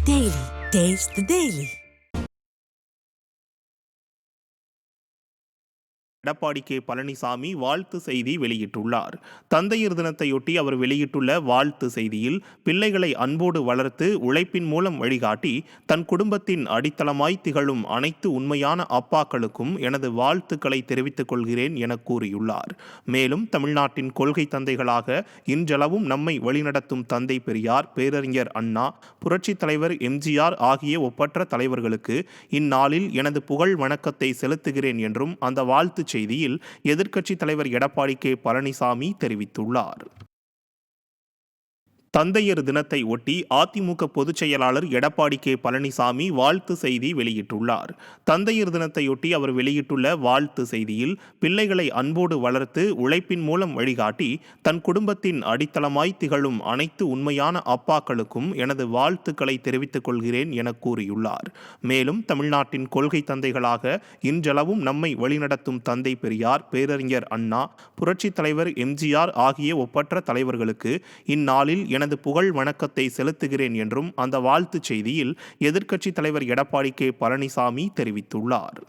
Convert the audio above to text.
Daily. Taste the Daily. Edappadi K Palaniswami வாழ்த்து செய்தி வெளியிட்டுள்ளார். தந்தையர் தினத்தையொட்டி அவர் வெளியிட்டுள்ள வாழ்த்து செய்தியில், பிள்ளைகளை அன்போடு வளர்த்து உழைப்பின் மூலம் வழிகாட்டி தன் குடும்பத்தின் அடித்தளமாய் திகழும் அனைத்து உண்மையான அப்பாக்களுக்கும் எனது வாழ்த்துக்களை தெரிவித்துக் கொள்கிறேன் என கூறியுள்ளார். மேலும் தமிழ்நாட்டின் கொள்கை தந்தைகளாக இன்றளவும் நம்மை வழிநடத்தும் தந்தை பெரியார், பேரறிஞர் அண்ணா, புரட்சித் தலைவர் எம்ஜிஆர் ஆகிய ஒப்பற்ற தலைவர்களுக்கு இந்நாளில் எனது புகழ் வணக்கத்தை செலுத்துகிறேன் என்றும் அந்த வாழ்த்து செய்தியில் எதிர்க்கட்சித் தலைவர் எடப்பாடி கே பழனிசாமி தெரிவித்துள்ளார். தந்தையர் தினத்தை ஒட்டி அதிமுக பொதுச் செயலாளர் எடப்பாடி கே பழனிசாமி வாழ்த்து செய்தி வெளியிட்டுள்ளார். தந்தையர் தினத்தையொட்டி அவர் வெளியிட்டுள்ள வாழ்த்து செய்தியில், பிள்ளைகளை அன்போடு வளர்த்து உழைப்பின் மூலம் வழிகாட்டி தன் குடும்பத்தின் அடித்தளமாய் திகழும் அனைத்து உண்மையான அப்பாக்களுக்கும் எனது வாழ்த்துக்களை தெரிவித்துக் கொள்கிறேன் என கூறியுள்ளார். மேலும் தமிழ்நாட்டின் கொள்கை தந்தைகளாக இன்றளவும் நம்மை வழிநடத்தும் தந்தை பெரியார், பேரறிஞர் அண்ணா, புரட்சித் தலைவர் எம்ஜிஆர் ஆகிய ஒப்பற்ற தலைவர்களுக்கு இந்நாளில் எனது புகழ் வணக்கத்தை செலுத்துகிறேன் என்றும் அந்த வாழ்த்துச் செய்தியில் எதிர்க்கட்சித் தலைவர் எடப்பாடி கே பழனிசாமி தெரிவித்துள்ளார்.